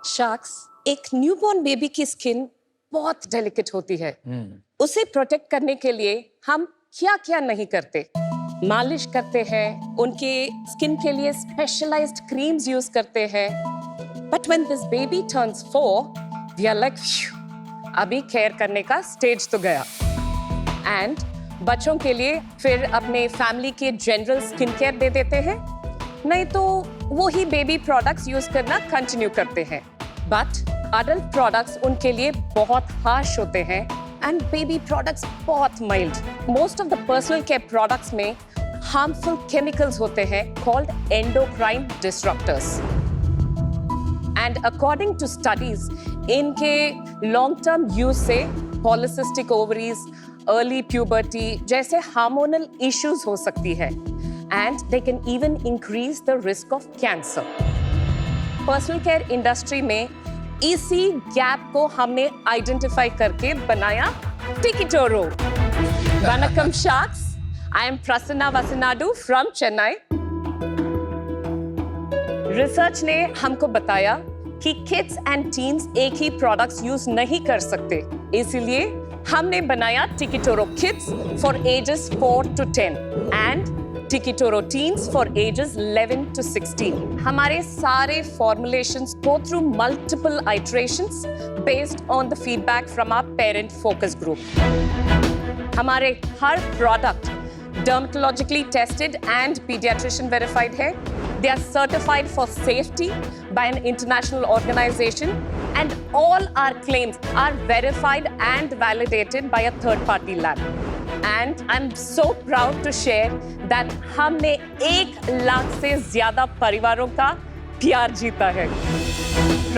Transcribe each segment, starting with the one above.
Sharks, एक newborn baby की skin बहुत डेलिकेट होती है। उसे प्रोटेक्ट करने के लिए हम क्या क्या नहीं करते। मालिश करते हैं, उनके स्किन के लिए स्पेशलाइज्ड क्रीम्स यूज करते हैं। But when this baby turns 4, we are like अभी केयर करने का स्टेज तो गया। एंड बच्चों के लिए फिर अपने फैमिली के जनरल स्किन केयर दे देते हैं, नहीं तो वो ही बेबी प्रोडक्ट्स यूज करना कंटिन्यू करते हैं। बट अडल्ट प्रोडक्ट्स उनके लिए बहुत हार्श होते हैं एंड बेबी प्रोडक्ट्स बहुत mild. Most of the personal care products में हार्मफुल केमिकल्स होते हैं called endocrine disruptors. And according to studies, इनके लॉन्ग टर्म यूज से पॉलिसिस्टिक ओवरीज, अर्ली प्यूबर्टी जैसे हार्मोनल इश्यूज हो सकती है and they can even increase the risk of cancer. Personal care industry में इसी गैप को हमने आइडेंटिफाई करके बनाया टिकिटोरो। वनक्कम sharks, I am Prasanna Vasinadu from Chennai. Research ने हमको बताया कि किड्स एंड टीन्स एक ही प्रोडक्ट्स यूज नहीं कर सकते, इसीलिए हमने बनाया Tikitoro kids for ages 4 to 10 and Tikitoro teens for ages 11 to 16। हमारे सारे formulations go through multiple iterations based on the feedback from our parent focus group। हमारे हर product dermatologically tested and pediatrician verified है। They are certified for safety by an international organization and all our claims are verified and validated by a third-party lab। And I'm so proud to share that हमने 1 लाख से ज्यादा परिवारों का प्यार जीता है।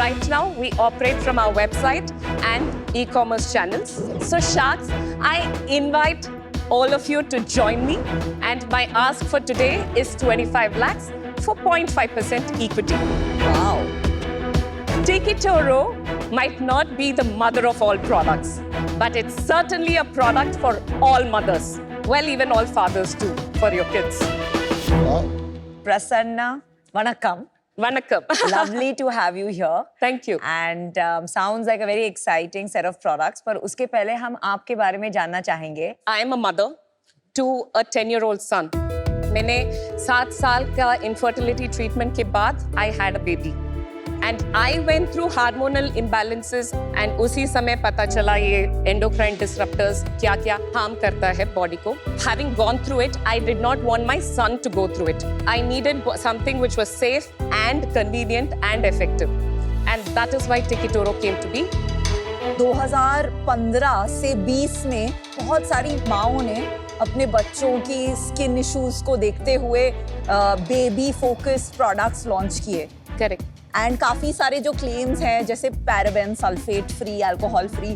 Right now, we operate from our website and e-commerce channels. So Sharks, I invite all of you to join me, and my ask for today is 25 lakhs for 0.5% equity. Wow. Tikitoro might not be the mother of all products, but it's certainly a product for all mothers. Well, even all fathers too, for your kids. Wow. Prasanna, vanakkam. Vanakkam. Lovely to have you here. Thank you. And sounds like a very exciting set of products. पर उसके पहले हम आपके बारे में जानना चाहेंगे। I am a mother to a 10-year-old son. मैंने 7 साल का infertility treatment के बाद I had a baby. And I went through hormonal imbalances and उसी समय पता चला ये endocrine disruptors क्या-क्या harm करता है body को। Having gone through it, I did not want my son to go through it. I needed something which was safe and convenient and effective. And that is why Tikitoro came to be. 2015 से 20 में बहुत सारी माओं ने अपने बच्चों की skin issues को देखते हुए बेबी फोकस प्रोडक्ट्स लॉन्च किए। Correct. एंड काफी सारे जो क्लेम्स हैं जैसे paraben, sulphate free, alcohol free,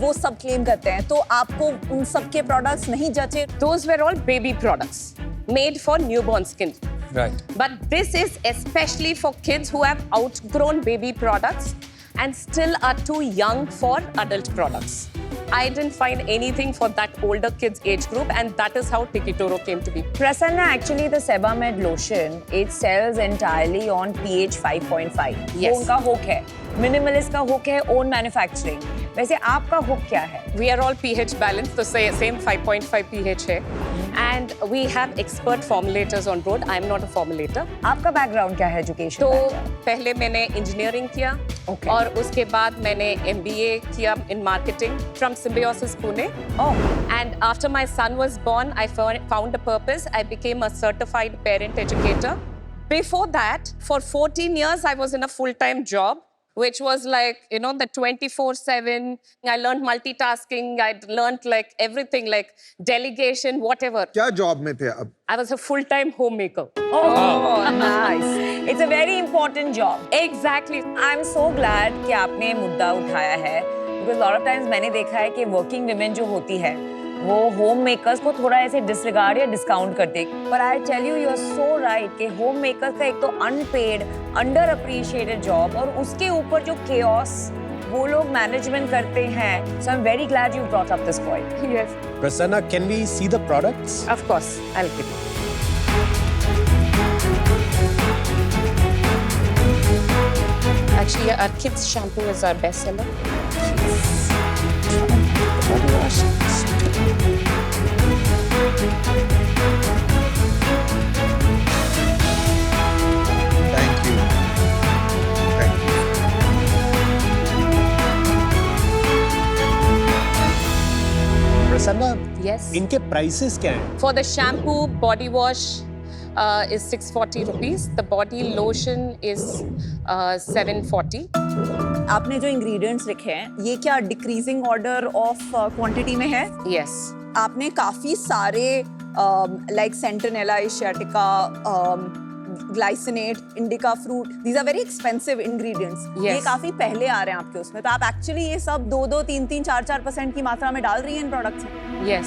वो सब क्लेम करते हैं, तो आपको उन सब के प्रोडक्ट्स नहीं जचे? Those were all baby products made for newborn skin. Right. But this is especially for kids who have outgrown baby products and still are too young for adult products. I didn't find anything for that older kids age group, and that is how Tikitoro came to be. Prasanna, actually the Sebamed lotion, it sells entirely on pH 5.5. Yes. वो उनका hook है। Minimalist का hook है own manufacturing। वैसे आपका hook क्या है? We are all pH balanced, the same 5.5 pH है. And we have expert formulators on board. I am not a formulator. आपका background क्या है education? तो background? पहले मैंने engineering किया, Okay. और उसके बाद मैंने MBA किया in marketing from Symbiosis Pune. Oh. And after my son was born, I found a purpose. I became a certified parent educator. Before that, for 14 years, I was in a full-time job, which was like, you know, the 24/7. I learned multitasking. I learned like everything, like delegation, whatever. क्या job में थे अब? I was a full-time homemaker. Oh, nice. It's a very important job. Exactly. I'm so glad कि आपने ये मुद्दा उठाया है, because lot of times मैंने देखा है कि working women जो होती है, वो होम मेकर्स को थोड़ा ऐसे डिसरिगार्ड या डिस्काउंट करते, पर I tell you, you are so right कि होम मेकर्स का एक तो अनपेड, अंडर अप्रिशिएटेड जॉब, और उसके ऊपर जो केओस वो लोग मैनेजमेंट करते हैं। So I am very glad you brought up this point. Yes. Prasanna, can we see the products? Of course. I'll give you. Actually, Yeah, our kids shampoo is our best seller. Thank you. Thank you. Prasanna, Yes. इनके prices क्या हैं? For the shampoo, body wash is 640 rupees. The body lotion is 740. आपने जो ingredients लिखे हैं ये क्या decreasing order of quantity में है? Yes. आपने काफी सारे like centella, asiatica, glycinate, indica fruit, these are very expensive ingredients. ये Yes. काफी पहले आ रहे हैं आपके उसमें, तो आप एक्चुअली ये सब 2-2, 3-3, 4-4% की मात्रा में डाल रही हैं इन प्रोडक्ट्स में? Yes.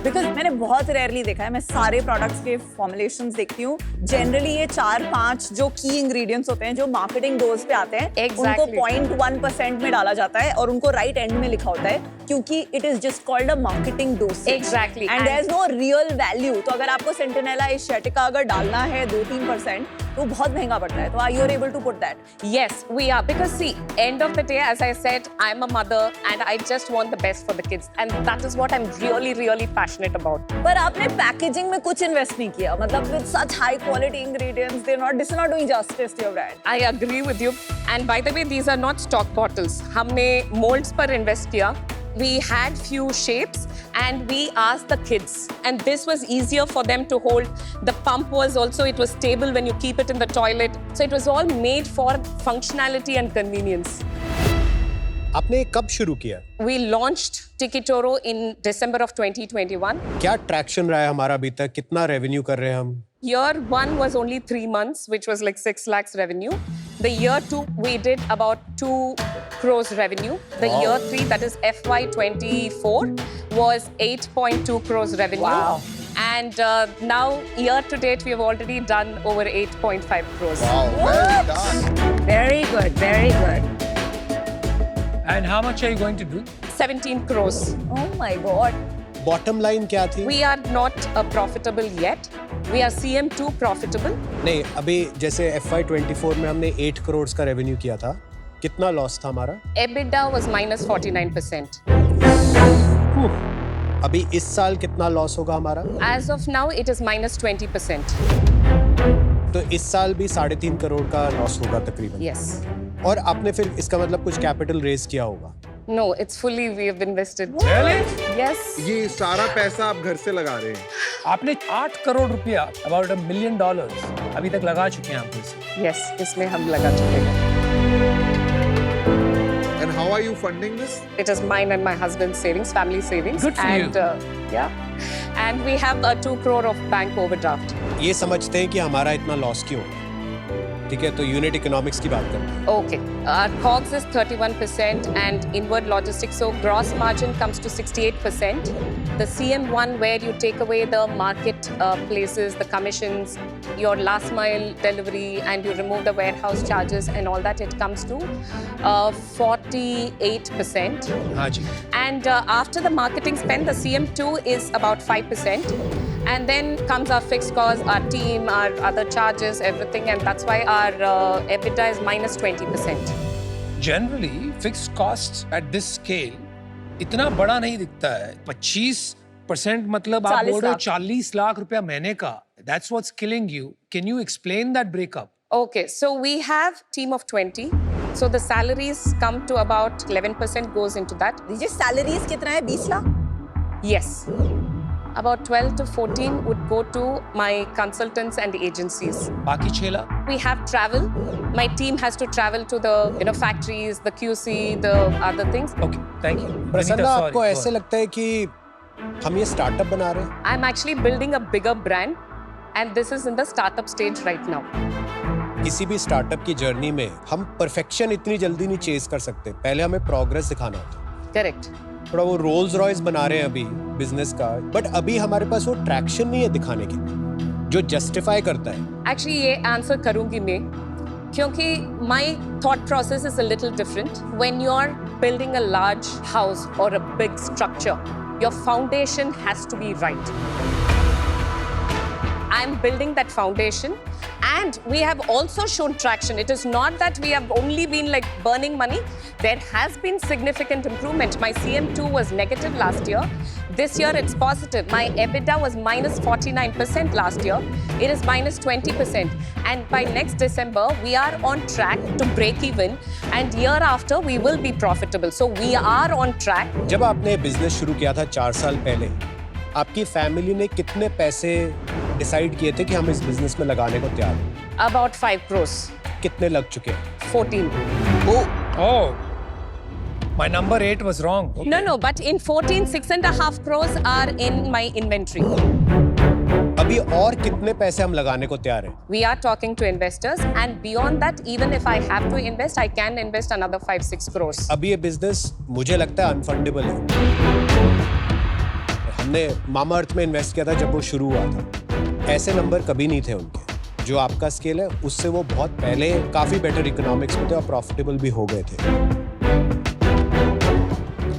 बिकॉज मैंने बहुत रेयरली देखा है, मैं सारे प्रोडक्ट्स के फॉर्मुलेशंस देखती हूँ, जनरली ये 4-5 जो की इंग्रेडिएंट्स होते हैं जो मार्केटिंग डोज पे आते हैं, Exactly. उनको 0.1% में डाला जाता है और उनको राइट एंड में लिखा होता है क्योंकि it is just called a marketing dose. Exactly. And there is no real value. तो अगर आपको सेंटिनेला, एशियाटिका अगर डालना है 2-3% तो बहुत महंगा पड़ता है। तो are you able to put that? Yes, we are. Because see, end of the day, as I said, I'm a mother and I just want the best for the kids. And that is what I'm really, really passionate about. पर आपने packaging में कुछ invest नहीं किया, मतलब with such high quality ingredients, they not, this is not doing justice to your brand. I agree with you. And by the way, these are not stock bottles. हमने molds पर invest किया. We had few shapes and we asked the kids. And this was easier for them to hold. The pump was also, it was stable when you keep it in the toilet. So it was all made for functionality and convenience. आपने कब शुरू किया? We launched Tikitoro in December of 2021. क्या traction रहा है हमारा अभी तक? कितना रेवेन्यू कर रहे हैं हम? Year 1 was only 3 months, which was like 6 lakhs revenue. The year 2, we did about 2 crores revenue. The Wow. year 3, that is FY24, was 8.2 crores revenue. Wow. And now, year to date, we have already done over 8.5 crores. Wow, well done. Very good, very good. And how much are you going to do? 17 crores. Oh my God. Bottom line क्या थी? We are not profitable yet. We are CM2 profitable. नहीं, अभी जैसे FY24 में हमने 8 करोड़ का revenue किया था, कितना लॉस था हमारा? EBITDA was minus 49%. अभी इस साल कितना लॉस होगा हमारा? As of now, it is minus 20%. तो इस साल भी 3.5 करोड़ का लॉस होगा तकरीबन। Yes. और आपने फिर इसका मतलब कुछ कैपिटल रेज किया होगा? No, it's fully we have invested. Really? Yes. ये सारा पैसा आप घर से लगा रहे हैं? आपने 8 करोड़ रुपया, about $1 million, अभी तक लगा चुके हैं आप इसे। Yes, इसमें हम लगा चुके हैं. And how are you funding this? It is mine and my husband's savings, family savings. Good for and, you. Yeah. And we have a 2 crore of bank overdraft. ये समझते हैं कि हमारा इतना लॉस क्यों? ठीक है, तो यूनिट इकोनॉमिक्स की बात करते हैं। Okay. Our COGS is 31% and inward logistics, so gross margin comes to 68%. The CM1, where you take away the market places, the commissions, your last mile delivery, and you remove the warehouse charges and all that, it comes to 48%. हाँ जी। And after the marketing spend, the CM2 is about 5%. And then comes our fixed costs, our team, our other charges, everything. And that's why our EBITDA is minus 20%. Generally, fixed costs at this scale इतना बड़ा नहीं दिखता है। 25% मतलब आप 40 बोल रहे हो लाख। 40 लाख रुपया महीने का। That's what's killing you. Can you explain that breakup? Okay, so we have team of 20. So the salaries come to about 11% goes into that. दीजिए, सैलरीज कितना है? 20 lakh? Yes. About 12 to 14 would go to my consultants and agencies. बाकी 6 lakh? We have travel. My team has to travel to the factories, the QC, the other things. Okay, thank you. Prasanna, Anita, sorry, आपको go ऐसे on. लगता है कि हम ये startup बना रहे हैं? I'm actually building a bigger brand, and this is in the startup stage right now. किसी भी स्टार्टअप की जर्नी में हम परफेक्शन इतनी जल्दी नहीं चेज कर सकते। पहले हमें प्रोग्रेस दिखाना होता है। Correct. थोड़ा वो रोल्स रॉयस बना रहे हैं अभी बिजनेस का, बट अभी हमारे पास वो ट्रैक्शन नहीं है दिखाने की जो जस्टिफाई करता है। Actually, ये आंसर करूंगी मैं, क्योंकि my thought process is a little different. When you're building a large house or a big structure, your foundation has to be right. I'm building that foundation. And we have also shown traction. It is not that we have only been like burning money. There has been significant improvement. My CM2 was negative last year. This year it's positive. My EBITDA was minus 49% last year. It is minus 20%. And by next December, we are on track to break even. And year after, we will be profitable. So we are on track. जब आपने business शुरू किया था 4 साल पहले, आपकी family ने कितने पैसे डिसाइड किए थे कि हम इस बिजनेस में लगाने को तैयार हैं? About 5 crores. कितने लग चुके हैं? 14. Oh, my number 8 was wrong. Okay. No, but in 14, 6.5 crores are in my inventory. अभी और कितने पैसे हम लगाने को तैयार हैं? We are talking to investors, and beyond that, even if I have to invest, I can invest another 5-6 crores. अभी ये बिजनेस मुझे लगता है अनफंडेबल है। हमने मामा अर्थ में इन्वेस्ट किया था जब वो शुरू हुआ था। ऐसे नंबर कभी नहीं थे उनके। जो आपका स्केल है उससे वो बहुत पहले काफी बेटर इकोनॉमिक्स में थे और प्रॉफिटेबल भी हो गए थे।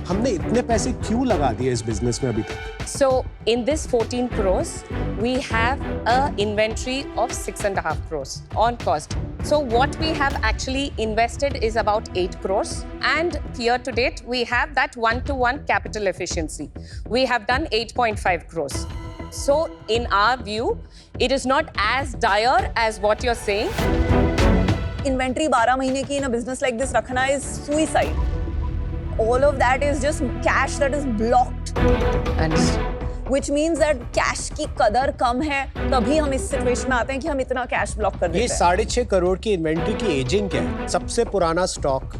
हमने इतने पैसे क्यों लगा दिए इस बिजनेस में अभी तक? So in this 14 crores, we have a inventory of 6.5 crores on cost. So what we have actually invested is about 8 crores, and year to date we have that 1-to-1 capital efficiency. We have done 8.5 crores. So in our view, it is not as dire as what you're saying. Inventory 12 महीने की in a business like this रखना is suicide. All of that is just cash that is blocked. Which means that cash की कदर कम है, तभी हम इस situation में आते हैं कि हम इतना कैश ब्लॉक कर देते हैं। ये 6.5 करोड़ की इन्वेंट्री की एजिंग क्या है? सबसे पुराना स्टॉक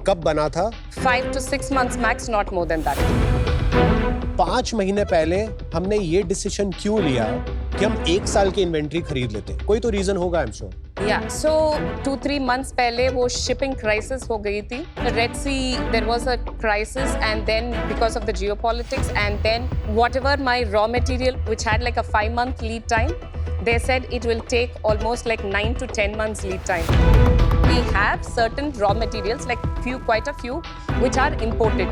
कब बना था? 5 to 6 months max, not more than that. 5 महीने पहले हमने ये डिसीजन क्यों लिया कि हम 1 साल की इन्वेंट्री खरीद लेते? कोई तो रीजन होगा, I am sure. Yeah, so 2-3 months पहले वो shipping crisis हो गई थी. The Red Sea, there was a crisis, and then because of the geopolitics, and then whatever my raw material, which had like a 5-month lead time, they said it will take almost like 9 to 10 months lead time. We have certain raw materials, like quite a few, which are imported.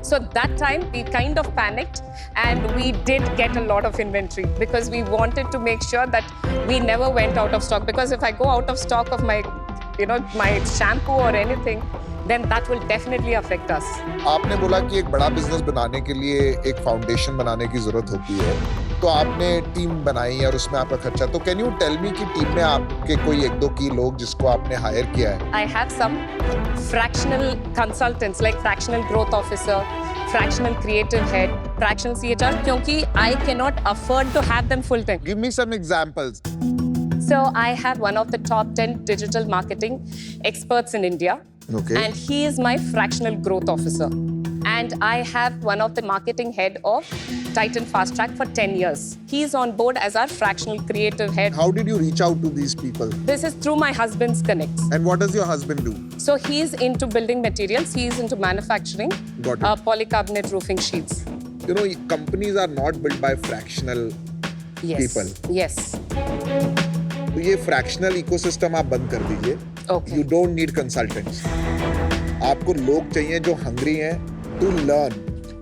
So that time we kind of panicked, and we did get a lot of inventory because we wanted to make sure that we never went out of stock. Because if I go out of stock of my, my shampoo or anything, then that will definitely affect us. आपने बोला कि एक बड़ा business बनाने के लिए एक foundation बनाने की जरूरत होती है, तो आपने टीम बनाई और उसमें आपका खर्चा, तो कैन यू टेल मी कि टीम में आपके कोई 1-2 की लोग जिसको आपने हायर किया है? I have some fractional consultants like fractional growth officer, fractional creative head, fractional CHR, क्योंकि I cannot afford to have them full time. Give me some examples. So I have one of the top 10 digital marketing experts in India. Okay. And he is my fractional growth officer. And I have one of the marketing head of Titan Fast Track for 10 years. He's on board as our fractional creative head. How did you reach out to these people? This is through my husband's connects. And what does your husband do? So he's into building materials. He's into manufacturing Got it. polycarbonate roofing sheets. You know, companies are not built by fractional Yes. people. Yes. तो ये fractional ecosystem आप बंद कर दीजिए। Okay. You don't need consultants. आपको लोग चाहिए जो हंग्री हैं to learn,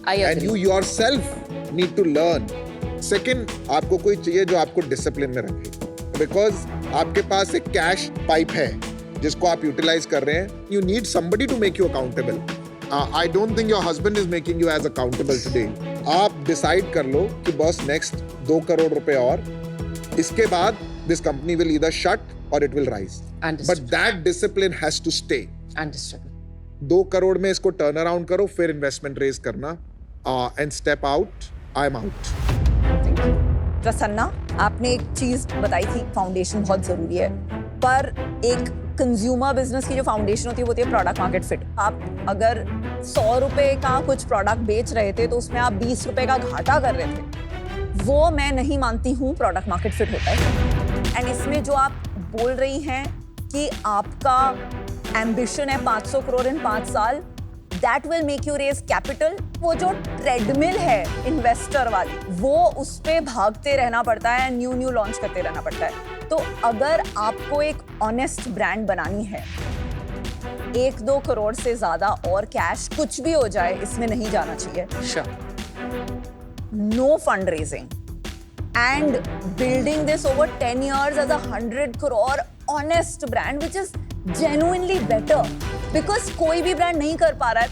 I and agree. You yourself need to learn. Second, आपको कोई चाहिए जो आपको डिसिप्लिन में रखे, बिकॉज आपके पास एक कैश पाइप है जिसको आप यूटिलाइज कर रहे हैं। You need somebody to make you accountable. I don't think your husband is making you as accountable today. आप डिसाइड कर लो कि बस नेक्स्ट 2 करोड़ रुपए और, इसके बाद this company will either shut or it will rise. Understood. But that discipline has to stay. Understood. 2 crore में इसको टर्न अराउंड करो, फिर इन्वेस्टमेंट रेज करना, and step out. I am out. Prasanna, आपने एक चीज बताई थी, फाउंडेशन बहुत जरूरी है, पर एक कंज्यूमर बिजनेस की जो फाउंडेशन होती है प्रोडक्ट मार्केट फिट। आप अगर 100 रुपए का कुछ प्रोडक्ट बेच रहे थे तो उसमें आप 20 रुपए का घाटा कर रहे थे, वो मैं नहीं मानती हूँ प्रोडक्ट मार्केट फिट होता है। एंड इसमें जो आप बोल रही हैं कि आपका एम्बिशन है 500 करोड़ इन 5 साल, that will make you raise capital. वो जो ट्रेडमिल है इन्वेस्टर वाली, वो उस पे भागते रहना पड़ता है, न्यू लॉन्च करते रहना पड़ता है। तो अगर आपको एक ऑनेस्ट ब्रांड बनानी है, 1-2 करोड़ से ज्यादा और कैश कुछ भी हो जाए इसमें नहीं जाना चाहिए। Sure. No fund raising and building this over 10 years as a 100 crore honest brand which is genuinely better because कोई भी brand नहीं कर पा रहा है.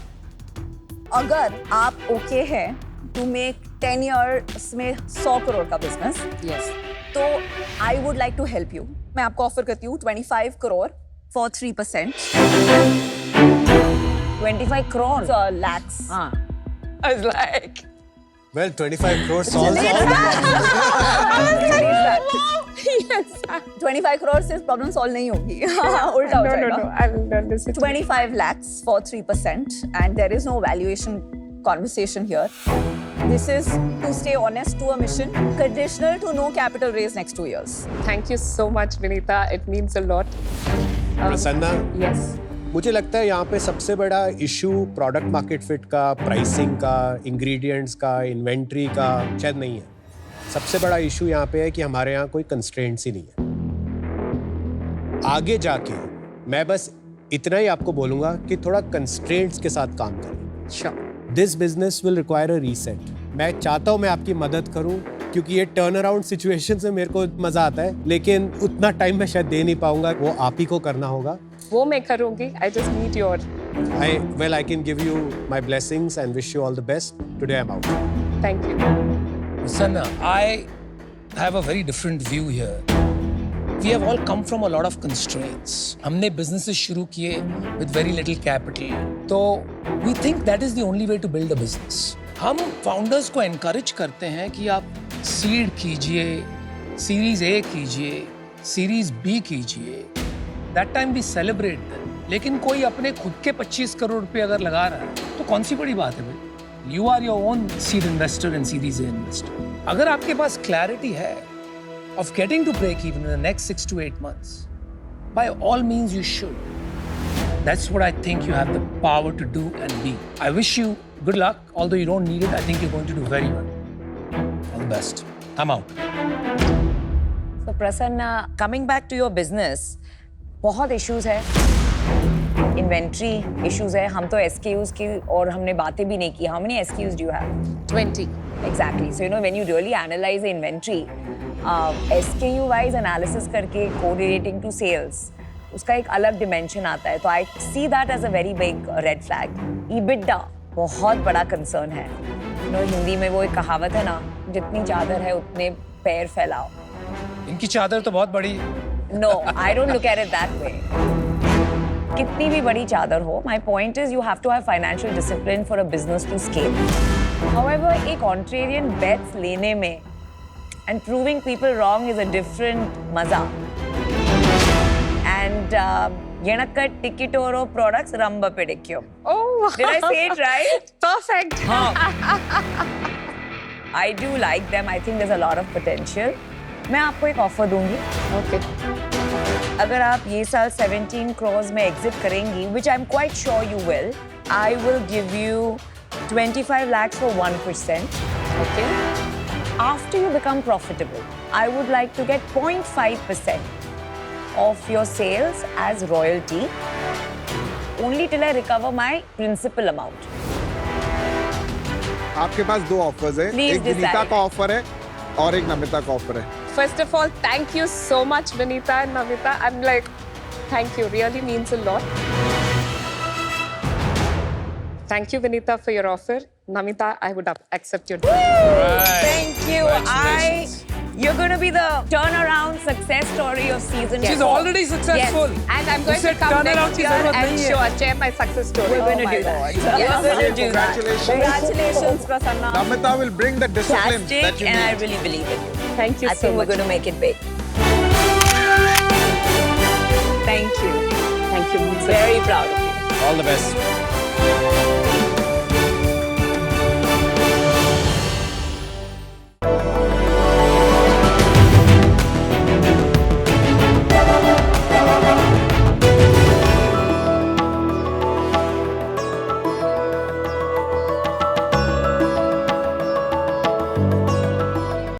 अगर आप okay हैं to make 10 years में 100 crore का business, Yes. तो I would like to help you. मैं आपको ऑफर करती हूँ 25 crore for 3%. 25 crores. Lakhs. हाँ. I was like, Well, 25 crores solves all the yes. 25 crores से problem solve नहीं होगी. उल्टा हो जाएगा. I will not listen. 25 lakhs for 3% and there is no valuation conversation here. This is to stay honest to a mission, conditional to no capital raise next 2 years. Thank you so much, Vinita. It means a lot. Prasanna, Yes. मुझे लगता है यहाँ पे सबसे बड़ा issue product market fit का, pricing का, ingredients का, इन्वेंट्री का शायद नहीं है. सबसे बड़ा इशू यहाँ पे है कि हमारे यहाँ कोई कंस्ट्रेंट्स ही नहीं है. आगे जाके मैं बस इतना ही आपको बोलूंगा कि थोड़ा कंस्ट्रेंट्स के साथ काम करें. Sure. This business will require a reset. मैं चाहता हूँ मैं आपकी मदद करूँ क्योंकि ये टर्न अराउंड सिचुएशन से मेरे को मजा आता है, लेकिन उतना टाइम मैं शायद दे नहीं पाऊंगा. वो आप ही को करना होगा. वो मैं करूँगी. I just need your. I can give you my blessings and wish you all the best. Today I'm out. Thank you. Sanna, I have a very different view here. We have all come from a lot of constraints. हमने businesses शुरू किए with very little capital. तो we think that is the only way to build a business. हम founders को encourage करते हैं कि आप seed कीजिए, series A कीजिए, series B कीजिए. That time we celebrate them. लेकिन कोई अपने खुद के 25 करोड़ रुपए अगर लगा रहा है तो कौन सी बड़ी बात है भाई? You are your own seed investor and series A investor. अगर आपके पास clarity है of getting to break even in the next 6 to 8 months, by all means you should. That's what I think you have the power to do and be. I wish you good luck, although you don't need it. I think you're going to do very well. All the best. I'm out. So Prasanna, coming back to your business, बहुत issues है. Inventory issues है. हम तो SKUs की और हमने बातें भी नहीं की. How many SKUs do you have? 20. Exactly. So when you really analyze the inventory, SKU wise analysis करके correlating to sales, उसका एक अलग dimension आता है. तो I see that as a very big red flag. EBITDA बहुत बड़ा concern है. हिंदी में वो एक कहावत है ना, जितनी चादर है उतने पैर फैलाओ. इनकी चादर तो बहुत बड़ी. No, I don't look at it that way. कितनी भी बड़ी चादर हो, my point is you have to have financial discipline for a business to scale. However, एक contrarian bets लेने में and proving people wrong is a different मजा. And Yenakka Tikitoro products Ramba Pedicure. Oh. Did I say it right? Perfect. I do like them. I think there's a lot of potential. मैं आपको एक offer दूंगी. Okay. अगर आप ये साल 17 crores में एग्जिट करेंगी, which I'm quite sure you will, I will give you 25 lakhs for 1%. Okay. After you become profitable, I would like to get 0.5% of your sales as royalty, only till I recover my principal amount. आपके पास दो offers है. Please एक Vinita decide. का offer है और एक नमिता का offer है. First of all, thank you so much, Vinita and Namita. I'm like, thank you. Really means a lot. Thank you, Vinita, for your offer. Namita, I would accept your deal. Thank you. Congratulations. You're going to be the turnaround success story of season. She's four. already successful. Yes. And I'm going उसे to come turnaround next की year जरूरत and नहीं है. share my success story. We're going to Oh do my that. God. We're going to do that. Congratulations. Congratulations, Prasanna. Namita will bring the discipline that Fantastic, you and I need. really believe in you. Thank you I so think we're much. going to make it big. Thank you. Thank you. Very proud of you. All the best.